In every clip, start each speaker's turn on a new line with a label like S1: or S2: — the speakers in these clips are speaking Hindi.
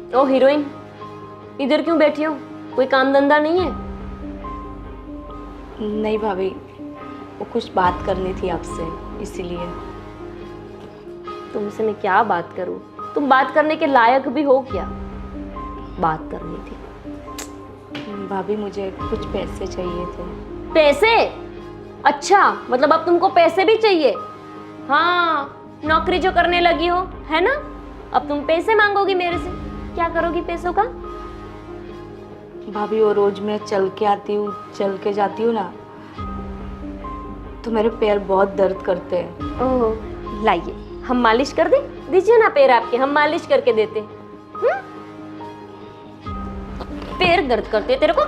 S1: ओ हीरोइन, इधर क्यों बैठी हो? कोई काम धंधा नहीं है?
S2: नहीं भाभी, वो कुछ बात करनी थी आपसे, इसीलिए।
S1: तुमसे मैं क्या बात करूं? तुम बात करने के लायक भी हो क्या? बात करनी थी।
S2: भाभी मुझे कुछ पैसे चाहिए थे।
S1: पैसे? अच्छा, मतलब अब तुमको पैसे भी चाहिए? हाँ, नौकरी जो करने लगी हो, है ना? अब तुम पैसे मांगोगी मेरे से। क्या करोगी पैसों का?
S2: भाभी वो रोज मैं चल के आती हूँ, चल के जाती हूँ ना, तो मेरे पैर बहुत दर्द करते हैं।
S1: ओह, लाइए, हम मालिश कर दें? दीजिए ना पैर आपके, हम मालिश करके देते। पैर दर्द करते तेरे को?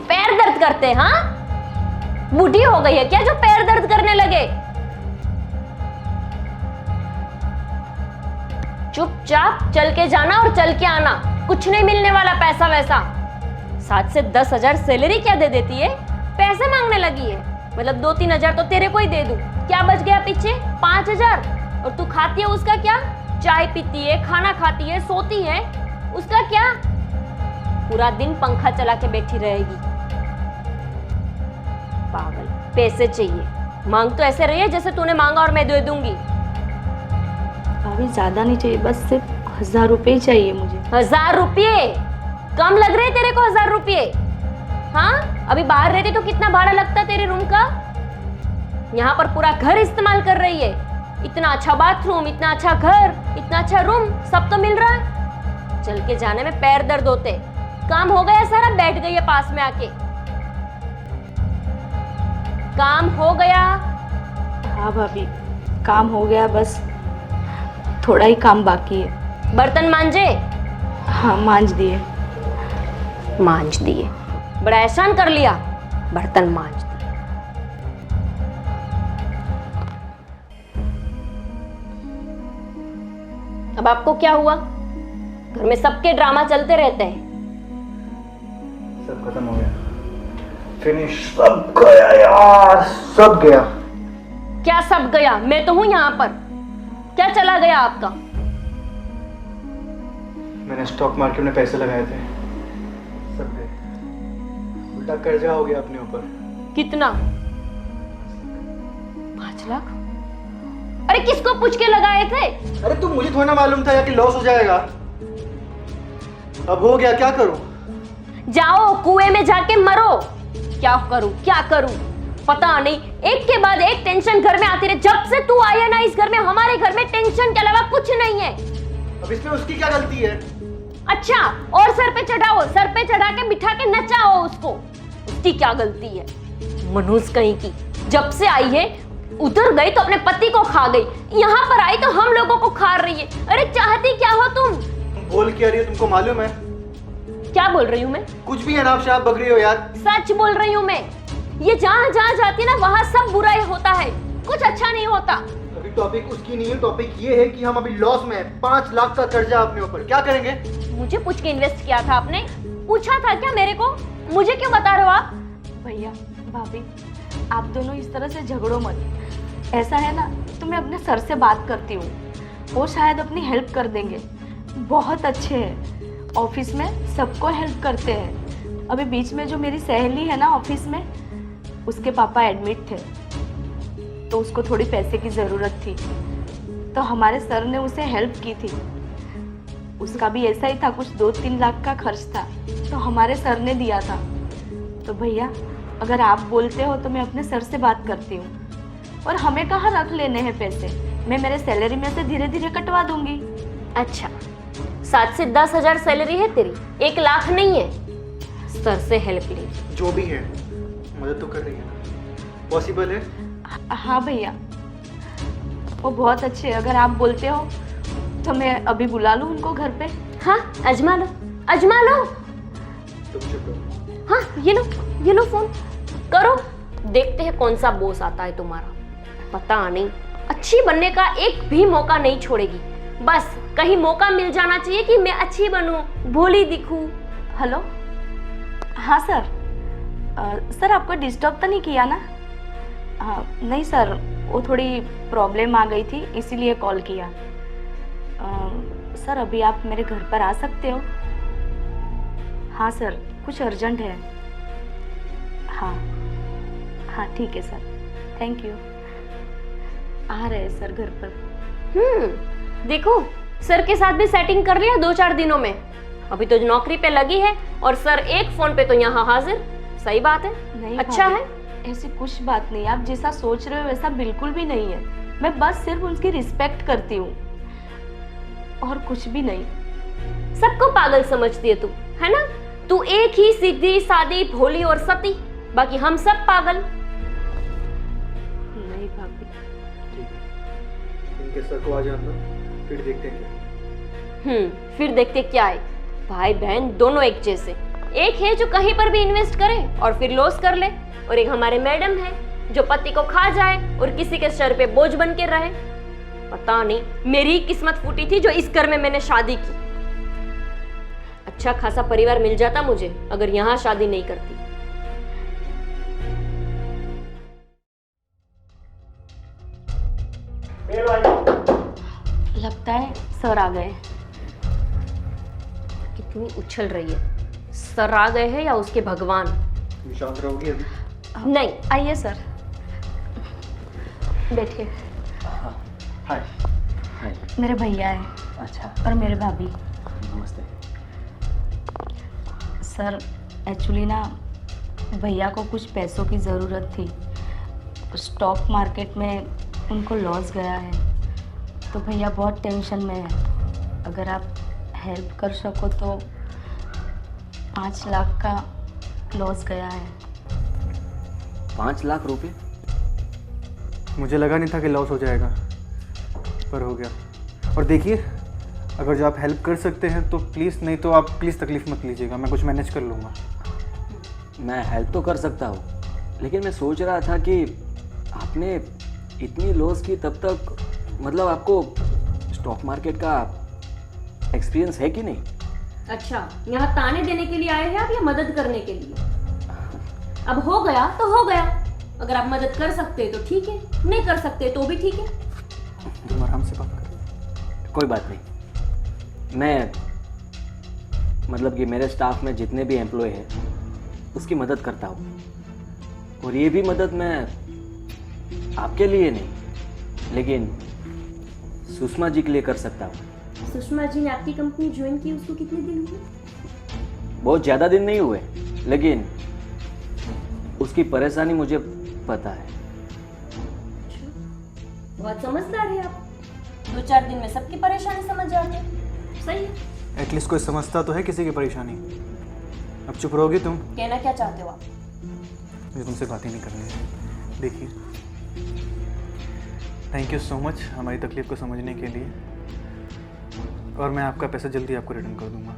S1: पैर दर्द करते? हाँ, बूढ़ी हो गई है क्या जो पैर दर्द करने लगे? चुपचाप चल के जाना और चल के आना, कुछ नहीं मिलने वाला पैसा वैसा। 7 से 10 हजार सैलरी क्या दे देती है? पैसे मांगने लगी है। मतलब 2-3 हजार तो तेरे को ही दे दूं। क्या बच गया पीछे? 5 हजार। और तू खाती है उसका क्या? चाय पीती है, खाना खाती है, सोती है, उसका क्या? पूरा दिन पंखा चला के बैठी रहेगी। पागल। पैसे चाहिए, मांग तो ऐसे रही है जैसे तूने मांगा और मैं दे दूंगी।
S2: भाभी ज्यादा नहीं चाहिए, बस सिर्फ 1000 रुपए ही चाहिए मुझे।
S1: 1000 रुपये? कम लग रहे तेरे को 1000 रुपये? हाँ, अभी बाहर रहती तो कितना भाड़ा लगता तेरे रूम का? यहाँ पर पूरा घर इस्तेमाल कर रही है। इतना अच्छा बाथरूम, इतना अच्छा घर, इतना अच्छा रूम, सब तो मिल रहा है। चल के जाने में पैर दर्द होते। काम हो गया सारा? बैठ गई है पास में आके। काम हो गया?
S2: हाँ भाभी, काम हो गया, बस थोड़ा ही काम बाकी है।
S1: बर्तन मांजे?
S2: हाँ, मांज दिए।
S1: मांज दिए? बड़ा एहसान कर लिया, बर्तन मांज दिए। अब आपको क्या हुआ? घर में सबके ड्रामा चलते रहते हैं।
S3: सब खत्म हो गया, फिनिश, सब गया यार, सब गया।
S1: क्या सब गया? मैं तो हूं यहाँ पर। क्या चला गया आपका?
S3: मैंने स्टॉक मार्केट में पैसे लगाए थे, सब गए। उल्टा कर्जा हो गया अपने ऊपर।
S1: कितना? 5 लाख? अरे किसको पूछ के लगाए थे?
S3: अरे तुम, मुझे थोड़ा ना मालूम था यार कि लॉस हो जाएगा। अब हो गया, क्या करूं?
S1: जाओ कुएं में जाके मरो। क्या करूं, क्या करूं पता नहीं। एक के बाद एक टेंशन घर में आती रहे। जब से तू आई है ना इस घर में, हमारे घर में टेंशन के अलावा कुछ नहीं है।
S3: अब इसमें उसकी क्या गलती है?
S1: अच्छा, और सर पे चढ़ाओ, सर पे चढ़ा के बिठा के नचाओ उसको। उसकी क्या गलती है? मनूस कहीं की। जब से आई है, उधर गई तो अपने पति को खा गई, यहाँ पर आई तो हम लोगों को खा रही है। अरे चाहती क्या हो तुम?
S3: बोल क्या रही हो, तुमको मालूम है?
S1: क्या बोल रही हूँ मैं?
S3: कुछ भी अनाप शनाप बक रही हो यार।
S1: सच बोल रही हूँ मैं। ये जहाँ जहाँ जाती है ना, वहाँ सब बुरा ही होता है, कुछ अच्छा नहीं होता।
S3: अभी टॉपिक उसकी नहीं है, टॉपिक ये है कि हम अभी लॉस में हैं। 5 लाख का कर्जा अपने ऊपर, क्या करेंगे?
S1: मुझे पूछ के इन्वेस्ट किया था आपने? पूछा था क्या मेरे को? मुझे क्यों बता रहे हो आप?
S2: भैया भाभी, आप दोनों इस तरह से झगड़ो मत। ऐसा है ना, तो मैं अपने सर से बात करती हूँ, वो शायद अपनी हेल्प कर देंगे। बहुत अच्छे हैं, ऑफिस में सबको हेल्प करते हैं। अभी बीच में जो मेरी सहेली है ना ऑफिस में, उसके पापा एडमिट थे, तो उसको थोड़ी पैसे की ज़रूरत थी, तो हमारे सर ने उसे हेल्प की थी। उसका भी ऐसा ही था, कुछ 2-3 लाख का खर्च था, तो हमारे सर ने दिया था। तो भैया अगर आप बोलते हो तो मैं अपने सर से बात करती हूँ, और हमें कहाँ रख लेने हैं पैसे, मैं मेरे सैलरी में से धीरे धीरे कटवा दूंगी।
S1: अच्छा, 7 से 10 हजार सैलरी है तेरी, 1 लाख नहीं है। सर से हेल्प ली?
S3: जो भी है, मदद तो कर रही है, पॉसिबल है?
S2: हाँ भैया, वो बहुत अच्छे हैं। अगर आप बोलते हो तो मैं अभी बुला लूँ उनको घर पे?
S1: हाँ, अजमा लो, अजमा लो।
S3: तुम चुप रहो।
S1: हाँ, ये लो फोन करो, देखते हैं कौन सा बॉस आता है तुम्हारा। पता नहीं, अच्छी बनने का एक भी मौका नहीं छोड़ेगी। बस कहीं मौका मिल जाना चाहिए कि मैं अच्छी बनूं, भोली दिखूं।
S2: हेलो, हाँ सर। सर आपको डिस्टर्ब तो नहीं किया ना? नहीं सर, वो थोड़ी प्रॉब्लम आ गई थी, इसीलिए कॉल किया। सर अभी आप मेरे घर पर आ सकते हो? हाँ सर, कुछ अर्जेंट है। हाँ हाँ ठीक है सर, थैंक यू। आ रहे हैं सर घर पर।
S1: देखो सर के साथ भी सेटिंग कर लिया 2-4 दिनों में। अभी तो नौकरी पे लगी है और सर एक फोन पे तो यहाँ हाजिर। सही बात है,
S2: नहीं
S1: अच्छा
S2: भाभी,
S1: है।
S2: ऐसी कुछ बात नहीं, आप जैसा सोच रहे हो वैसा बिल्कुल भी नहीं है। मैं बस सिर्फ उनकी रिस्पेक्ट करती हूँ और कुछ भी नहीं।
S1: सबको पागल समझती है तू, है ना? तू एक ही सीधी सादी भोली और सती, बाकी हम सब पागल।
S2: नहीं भाभी।
S3: ठीक है, इनके सर को आ जाना, फिर देखते हैं क्या।
S1: फिर देखते क्या है। भाई बहन दोनों एक जैसे। एक है जो कहीं पर भी इन्वेस्ट करे और फिर लॉस कर ले, और एक हमारे मैडम है जो पति को खा जाए और किसी के सर पे बोझ बन के रहे। पता नहीं मेरी ही किस्मत फूटी थी जो इस घर में मैंने शादी की। अच्छा खासा परिवार मिल जाता मुझे अगर यहाँ शादी नहीं करती।
S2: लगता है सर आ गए।
S1: कितनी उछल रही है। सर आ गए हैं या उसके भगवान?
S3: शांत रहोगी अभी?
S1: नहीं।
S2: आइए सर, बैठिए।
S3: हाय। हाय।
S2: मेरे भैया है
S3: अच्छा,
S2: और मेरे भाभी।
S3: नमस्ते।
S2: सर एक्चुअली ना भैया को कुछ पैसों की ज़रूरत थी। स्टॉक मार्केट में उनको लॉस गया है, तो भैया बहुत टेंशन में है। अगर आप हेल्प कर सको तो 5 लाख का लॉस गया है।
S4: 5 लाख रुपए?
S3: मुझे लगा नहीं था कि लॉस हो जाएगा, पर हो गया। और देखिए, अगर जो आप हेल्प कर सकते हैं तो प्लीज़, नहीं तो आप प्लीज़ तकलीफ़ मत लीजिएगा, मैं कुछ मैनेज कर लूँगा।
S4: मैं हेल्प तो कर सकता हूँ, लेकिन मैं सोच रहा था कि आपने इतनी लॉस की तब तक, मतलब आपको स्टॉक मार्केट का एक्सपीरियंस है कि नहीं?
S1: अच्छा, यहाँ ताने देने के लिए आए हैं आप या मदद करने के लिए? अब हो गया तो हो गया। अगर आप मदद कर सकते तो ठीक है, नहीं कर सकते तो भी ठीक है।
S3: तुम आराम से बात करो।
S4: कोई बात नहीं। मैं मतलब कि मेरे स्टाफ में जितने भी एम्प्लॉय हैं उसकी मदद करता हूँ, और ये भी मदद मैं आपके लिए नहीं लेकिन सुषमा जी के लिए कर सकता हूँ।
S1: सुषमा जी ने आपकी कंपनी ज्वाइन की, उसको कितने दिन हुए?
S4: बहुत ज़्यादा दिन नहीं हुए, लेकिन उसकी परेशानी मुझे पता है।
S1: बहुत समझदार है आप। 2-4 दिन में सबकी परेशानी समझ जाते हैं। सही है।
S3: एटलीस्ट कोई समझता तो है किसी की परेशानी। अब चुप रहोगी तुम?
S1: कहना क्या चाहते हो आप?
S3: मुझे तुमसे बात ही नहीं करनी है। देखिए, थैंक यू सो मच हमारी तकलीफ़ को समझने के लिए, और मैं आपका पैसा जल्दी आपको रिटर्न कर दूंगा।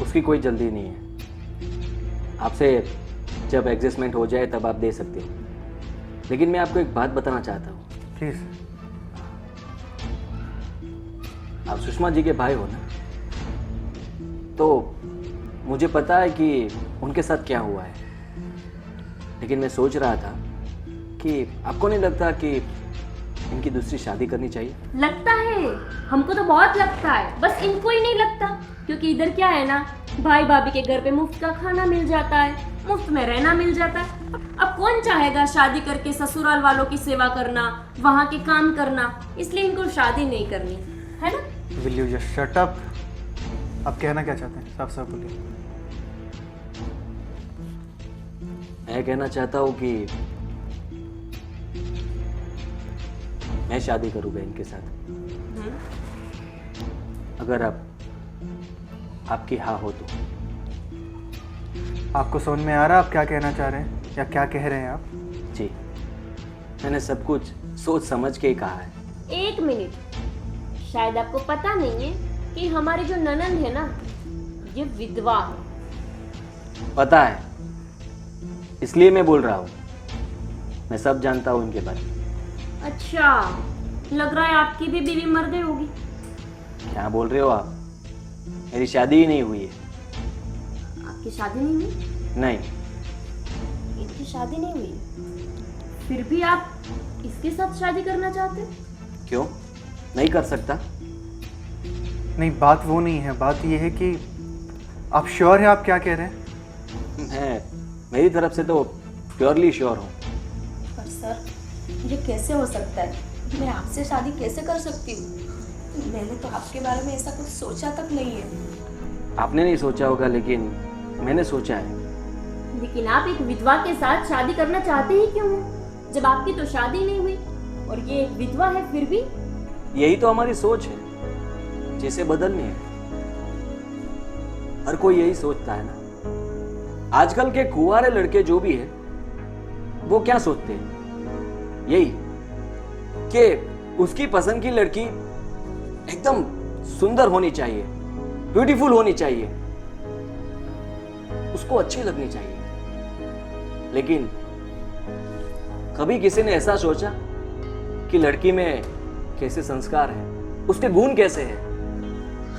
S4: उसकी कोई जल्दी नहीं है। आपसे जब एडजस्टमेंट हो जाए तब आप दे सकते हो, लेकिन मैं आपको एक बात बताना चाहता हूँ।
S3: प्लीज़।
S4: आप सुषमा जी के भाई हो ना, तो मुझे पता है कि उनके साथ क्या हुआ है, लेकिन मैं सोच रहा था कि आपको नहीं लगता कि इनकी दूसरी शादी करनी चाहिए?
S1: लगता है, हमको तो बहुत लगता है, बस इनको ही नहीं लगता। क्योंकि इधर क्या है ना, भाई भाभी के घर पे मुफ्त का खाना मिल जाता है, मुफ्त में रहना मिल जाता है। अब कौन चाहेगा शादी करके ससुराल वालों की सेवा करना, वहाँ के काम करना? इसलिए इनको शादी नहीं करनी, है ना?
S3: Will you just shut up? आप कहना क्या चाहते हैं? साफ साफ बोलिए।
S4: मैं कहना चाहता हूँ कि मैं शादी करूँगा इनके साथ, अगर आपकी हाँ हो तो।
S3: आपको समझ में आ रहा है आप क्या कहना चाह रहे हैं या क्या कह रहे हैं आप?
S4: जी, मैंने सब कुछ सोच समझ के ही कहा है।
S1: 1 मिनट, शायद आपको पता नहीं है कि हमारी जो ननंद है ना, ये विधवा है।
S4: पता है, इसलिए मैं बोल रहा हूँ। मैं सब जानता हूँ इनके बारे में।
S1: अच्छा, लग रहा है आपकी भी बीवी मर गई होगी।
S4: क्या बोल रहे हो आप? मेरी शादी ही नहीं हुई है।
S1: आपकी शादी नहीं हुई?
S4: नहीं।
S1: इनकी शादी नहीं हुई, फिर भी आप इसके साथ शादी करना चाहते हैं?
S4: क्यों नहीं कर सकता?
S3: नहीं, बात वो नहीं है, बात ये है कि आप श्योर हैं आप क्या कह रहे हैं?
S4: मैं मेरी तरफ से तो प्योरली श्योर हूँ।
S2: पर सर, ये कैसे हो सकता है? मैं आपसे शादी कैसे कर सकती हूँ? मैंने तो आपके बारे में ऐसा कुछ सोचा तक नहीं है।
S4: आपने नहीं सोचा होगा, लेकिन मैंने सोचा है।
S1: लेकिन आप एक विधवा के साथ शादी करना चाहते ही क्यों हैं? जब आपकी तो शादी नहीं हुई और ये एक विधवा है फिर भी।
S4: यही तो हमारी सोच है, जिसे बदलनी है। हर कोई यही सोचता है ना। आजकल के कुंवारे लड़के जो भी है वो क्या सोचते हैं? यही कि उसकी पसंद की लड़की एकदम सुंदर होनी चाहिए, ब्यूटीफुल होनी चाहिए, उसको अच्छी लगनी चाहिए। लेकिन कभी किसी ने ऐसा सोचा कि लड़की में कैसे संस्कार है, उसके गुण कैसे हैं?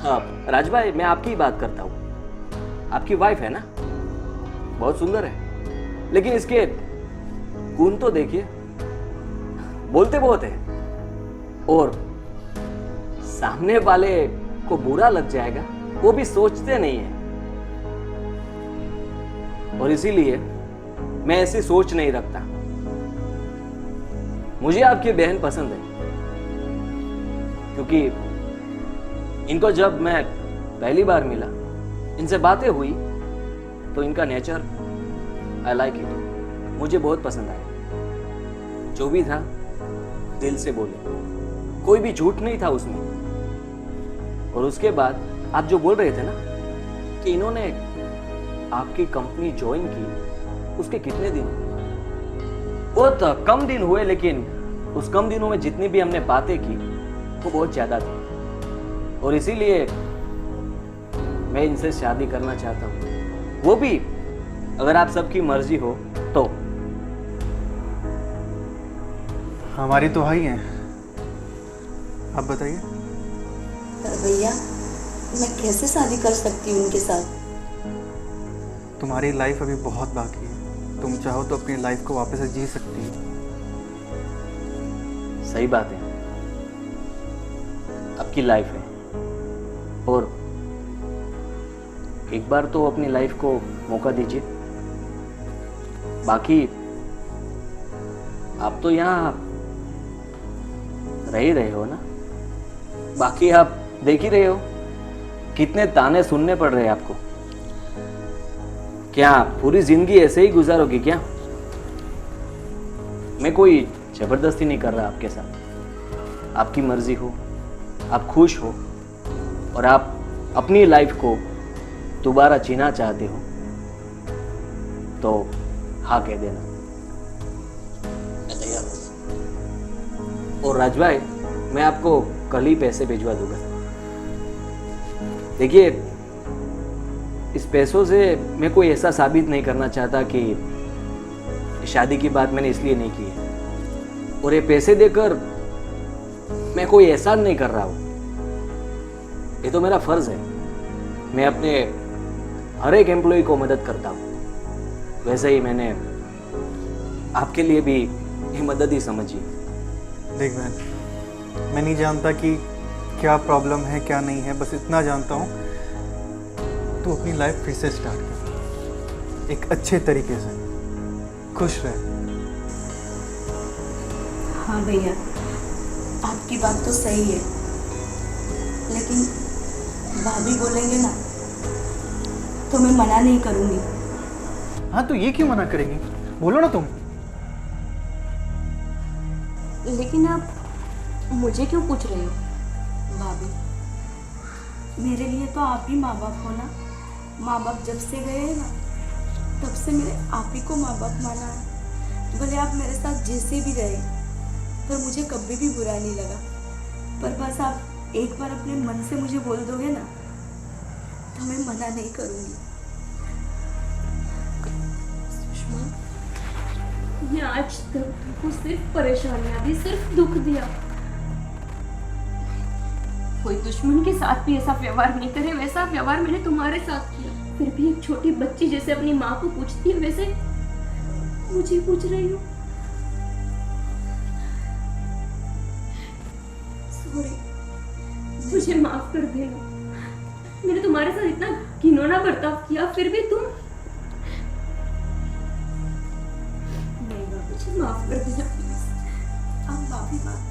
S4: हाँ राज भाई, मैं आपकी ही बात करता हूं। आपकी वाइफ है ना, बहुत सुंदर है, लेकिन इसके गुण तो देखिए, बोलते बहुत है और सामने वाले को बुरा लग जाएगा वो भी सोचते नहीं है। और इसीलिए मैं ऐसी सोच नहीं रखता। मुझे आपकी बहन पसंद है, क्योंकि इनको जब मैं पहली बार मिला, इनसे बातें हुई, तो इनका नेचर आई लाइक इट, मुझे बहुत पसंद आया। जो भी था दिल से बोले, कोई भी झूठ नहीं था उसमें। और उसके बाद आप जो बोल रहे थे ना कि इन्होंने आपकी कंपनी ज्वाइन की, उसके कितने दिन? बहुत कम दिन हुए, लेकिन उस कम दिनों में जितनी भी हमने बातें की वो बहुत ज्यादा थी। और इसीलिए मैं इनसे शादी करना चाहता हूँ, वो भी अगर आप सबकी मर्जी हो तो।
S3: हमारी तो है ही है, आप बताइए।
S2: पर भैया, मैं कैसे शादी कर सकती हूँ उनके साथ?
S3: तुम्हारी लाइफ अभी बहुत बाकी है, तुम चाहो तो अपनी लाइफ को वापस से जी सकती हो।
S4: सही बात है, आपकी लाइफ है और एक बार तो अपनी लाइफ को मौका दीजिए। बाकी आप तो यहाँ रह ही रहे हो ना, बाकी आप देख ही रहे हो कितने ताने सुनने पड़ रहे हैं आपको। क्या पूरी जिंदगी ऐसे ही गुजारोगी क्या? मैं कोई जबरदस्ती नहीं कर रहा आपके साथ, आपकी मर्जी हो, आप खुश हो और आप अपनी लाइफ को दोबारा जीना चाहते हो तो हाँ कह देना, मैं तैयार हूं। और राज भाई, मैं आपको कल ही पैसे भिजवा दूंगा। देखिए, इस पैसों से मैं कोई ऐसा साबित नहीं करना चाहता कि शादी की बात मैंने इसलिए नहीं की है, और ये पैसे देकर मैं कोई एहसान नहीं कर रहा हूं। ये तो मेरा फर्ज है, मैं अपने हर एक एम्प्लॉय को मदद करता हूं। वैसे ही मैंने आपके लिए भी ये मदद ही समझी।
S3: देख बहन, मैं नहीं जानता कि क्या प्रॉब्लम है क्या नहीं है, बस इतना जानता हूँ तू अपनी लाइफ फिर से स्टार्ट कर, एक अच्छे तरीके से खुश रह।
S2: हाँ भैया, आपकी बात तो सही है, लेकिन भाभी बोलेंगे ना तो मैं मना नहीं करूँगी।
S3: हाँ तो ये क्यों मना करेंगी, बोलो ना तुम।
S2: लेकिन आप मुझे क्यों पूछ रहे हो? भाभी, मेरे लिए तो आप ही माँ बाप हो ना। माँ बाप जब से गए हैं ना, तब से मेरे आप ही को माँ बाप माना है। भले आप मेरे साथ जैसे भी रहे, पर मुझे कभी भी बुरा नहीं लगा। पर बस आप एक बार अपने मन से मुझे बोल दोगे ना, तो मैं मना नहीं करूँगी। सुषमा,
S1: मैं आज तक तुमको सिर्फ परेशानियां दी, सिर्फ दुख दिया। कोई दुश्मन के साथ भी ऐसा व्यवहार नहीं करे, वैसा व्यवहार मैंने तुम्हारे साथ किया। फिर भी एक छोटी बच्ची जैसे अपनी माँ को पूछती है, वैसे मुझे पूछ रही हो। सॉरी, मुझे माफ कर देना। मैंने तुम्हारे साथ इतना घिनौना बर्ताव किया, फिर भी तुम नहीं भाभी, मुझे माफ कर देना प्लीज।
S2: आप माफ़ी मांग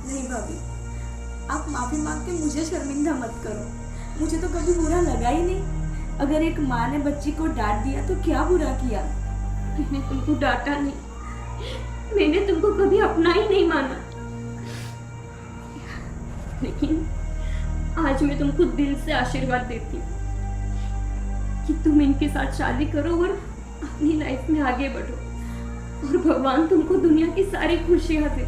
S2: नहीं भाभी, आप माफ़ी मांग के मुझे शर्मिंदा मत करो। मुझे तो कभी बुरा लगा ही नहीं। अगर एक माँ ने बच्ची को डांट दिया तो क्या बुरा किया।
S1: मैंने तुमको डांटा नहीं, मैंने तुमको कभी अपना ही नहीं माना, लेकिन आज मैं तुमको दिल से आशीर्वाद देती हूँ कि तुम इनके साथ शादी करो और अपनी लाइफ में आगे बढ़ो और भगवान तुमको दुनिया की सारी खुशियां दे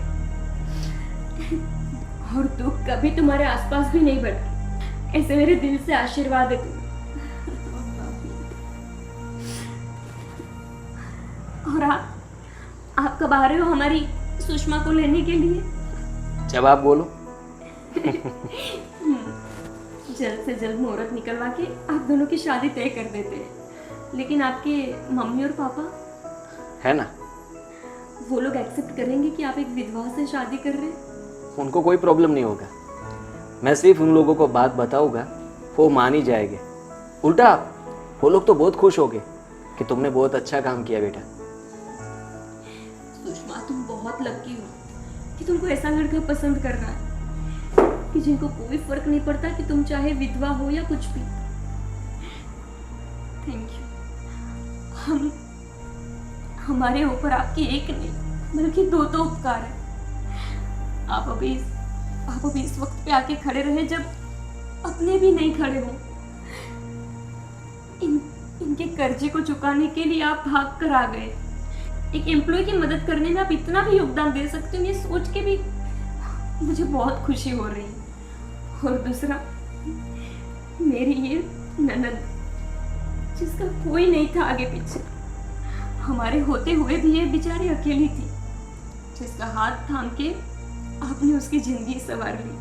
S1: और दुख कभी तुम्हारे आसपास भी नहीं बढ़े। ऐसे मेरे दिल से आशीर्वाद है तुम्हें। और आप कब आ रहे हो हमारी सुषमा को लेने के लिए?
S4: जब आप बोलो।
S1: जल्द से जल्द मुहूर्त निकलवा के आप दोनों की शादी तय कर देते हैं, लेकिन आपके मम्मी और पापा
S4: है ना,
S1: वो लोग एक्सेप्ट करेंगे कि आप एक विधवा से शादी कर रहे हैं?
S4: उनको कोई प्रॉब्लम नहीं होगा। मैं सिर्फ उन लोगों को बात बताऊंगा, वो मान ही जाएंगे। उल्टा वो लोग तो बहुत खुश होंगे कि तुमने बहुत अच्छा काम किया बेटा।
S1: सुषमा, तुम बहुत लकी हो कि तुमको ऐसा लड़का पसंद कर रहा है कि जिनको कोई फर्क नहीं पड़ता कि तुम चाहे विधवा हो या कुछ भी। Thank you. हमारे ऊपर आपकी एक नहीं बल्कि दो तो उपकार है। आप अभी इस वक्त पे आके खड़े रहे जब अपने भी नहीं खड़े हो। इनके कर्जे को चुकाने के लिए आप भाग कर आ गए। एक एम्प्लॉय की मदद करने में आप इतना भी योगदान दे सकते हो, ये सोच के भी मुझे बहुत खुशी हो रही है। और दूसरा, मेरी ये ननद जिसका कोई नहीं था आगे पीछे, हमारे होते हुए भी ये बेचारी अकेली थी, जिसका हाथ थाम के आपने उसकी जिंदगी संवार ली।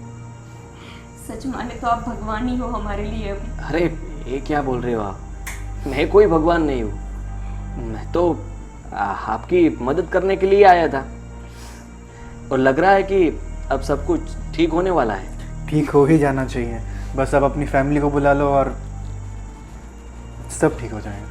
S1: सच माने तो आप भगवान ही हो हमारे लिए अभी।
S4: अरे ये क्या बोल रहे हो आप? मैं कोई भगवान नहीं हूँ, मैं तो आपकी मदद करने के लिए आया था और लग रहा है कि अब सब कुछ ठीक होने वाला है।
S3: ठीक हो ही जाना चाहिए, बस अब अपनी फैमिली को बुला लो और सब ठीक हो जाएगा।